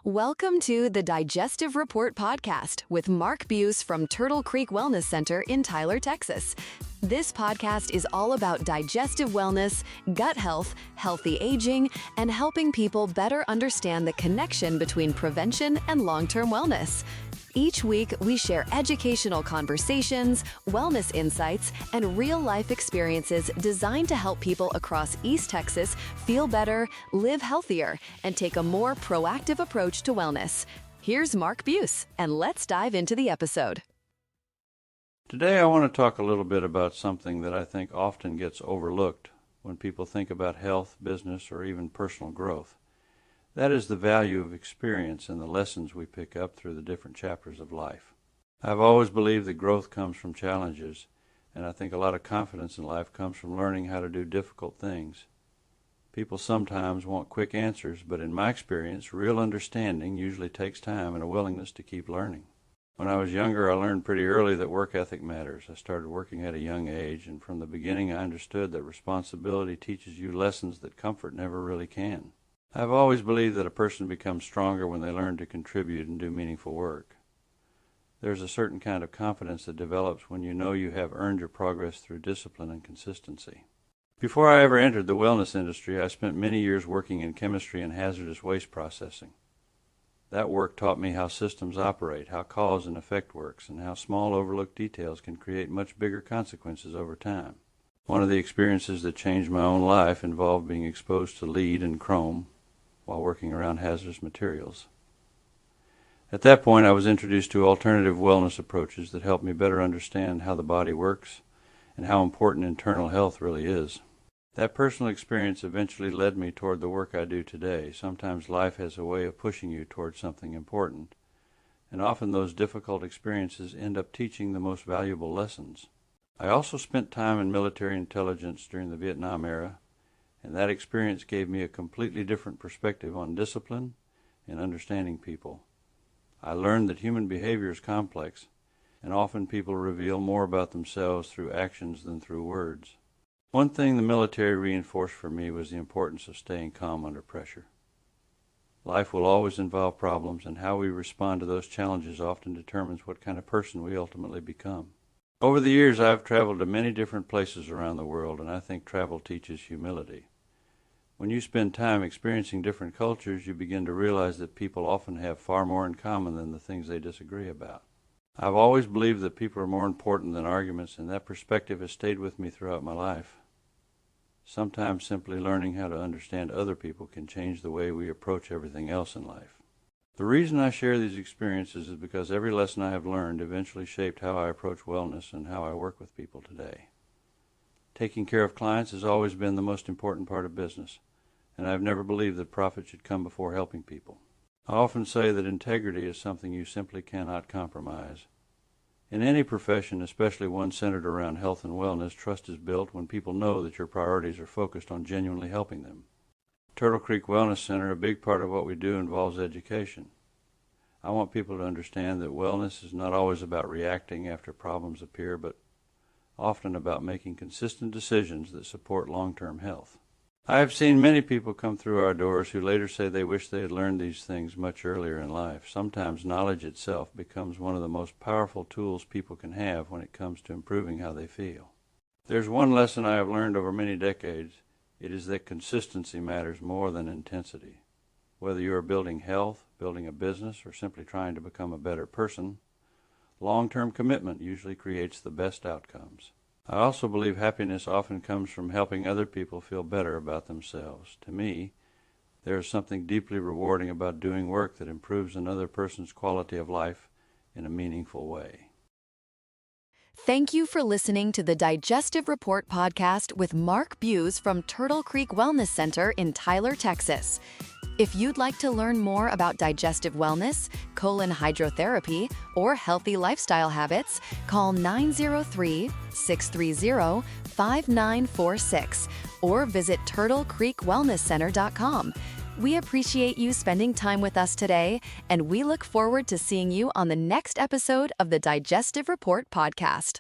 Welcome to the Digestive Report podcast with Mark Buse from Turtle Creek Wellness Center in Tyler, Texas. This podcast is all about digestive wellness, gut health, healthy aging, and helping people better understand the connection between prevention and long-term wellness. Each week, we share educational conversations, wellness insights, and real-life experiences designed to help people across East Texas feel better, live healthier, and take a more proactive approach to wellness. Here's Mark Buse, and let's dive into the episode. Today I want to talk a little bit about something that I think often gets overlooked when people think about health, business, or even personal growth. That is the value of experience and the lessons we pick up through the different chapters of life. I've always believed that growth comes from challenges, and I think a lot of confidence in life comes from learning how to do difficult things. People sometimes want quick answers, but in my experience, real understanding usually takes time and a willingness to keep learning. When I was younger, I learned pretty early that work ethic matters. I started working at a young age, and from the beginning I understood that responsibility teaches you lessons that comfort never really can. I've always believed that a person becomes stronger when they learn to contribute and do meaningful work. There's a certain kind of confidence that develops when you know you have earned your progress through discipline and consistency. Before I ever entered the wellness industry, I spent many years working in chemistry and hazardous waste processing. That work taught me how systems operate, how cause and effect works, and how small overlooked details can create much bigger consequences over time. One of the experiences that changed my own life involved being exposed to lead and chrome while working around hazardous materials. At that point, I was introduced to alternative wellness approaches that helped me better understand how the body works and how important internal health really is. That personal experience eventually led me toward the work I do today. Sometimes life has a way of pushing you toward something important, and often those difficult experiences end up teaching the most valuable lessons. I also spent time in military intelligence during the Vietnam era, and that experience gave me a completely different perspective on discipline and understanding people. I learned that human behavior is complex, and often people reveal more about themselves through actions than through words. One thing the military reinforced for me was the importance of staying calm under pressure. Life will always involve problems, and how we respond to those challenges often determines what kind of person we ultimately become. Over the years, I've traveled to many different places around the world, and I think travel teaches humility. When you spend time experiencing different cultures, you begin to realize that people often have far more in common than the things they disagree about. I've always believed that people are more important than arguments, and that perspective has stayed with me throughout my life. Sometimes simply learning how to understand other people can change the way we approach everything else in life. The reason I share these experiences is because every lesson I have learned eventually shaped how I approach wellness and how I work with people today. Taking care of clients has always been the most important part of business, and I've never believed that profit should come before helping people. I often say that integrity is something you simply cannot compromise. In any profession, especially one centered around health and wellness, trust is built when people know that your priorities are focused on genuinely helping them. Turtle Creek Wellness Center, a big part of what we do involves education. I want people to understand that wellness is not always about reacting after problems appear, but often about making consistent decisions that support long-term health. I have seen many people come through our doors who later say they wish they had learned these things much earlier in life. Sometimes knowledge itself becomes one of the most powerful tools people can have when it comes to improving how they feel. There's one lesson I have learned over many decades. It is that consistency matters more than intensity. Whether you are building health, building a business, or simply trying to become a better person, long-term commitment usually creates the best outcomes. I also believe happiness often comes from helping other people feel better about themselves. To me, there is something deeply rewarding about doing work that improves another person's quality of life in a meaningful way. Thank you for listening to the Digestive Report podcast with Mark Buse from Turtle Creek Wellness Center in Tyler, Texas. If you'd like to learn more about digestive wellness, colon hydrotherapy, or healthy lifestyle habits, call 903-630-5946 or visit turtlecreekwellnesscenter.com. We appreciate you spending time with us today, and we look forward to seeing you on the next episode of the Digestive Report podcast.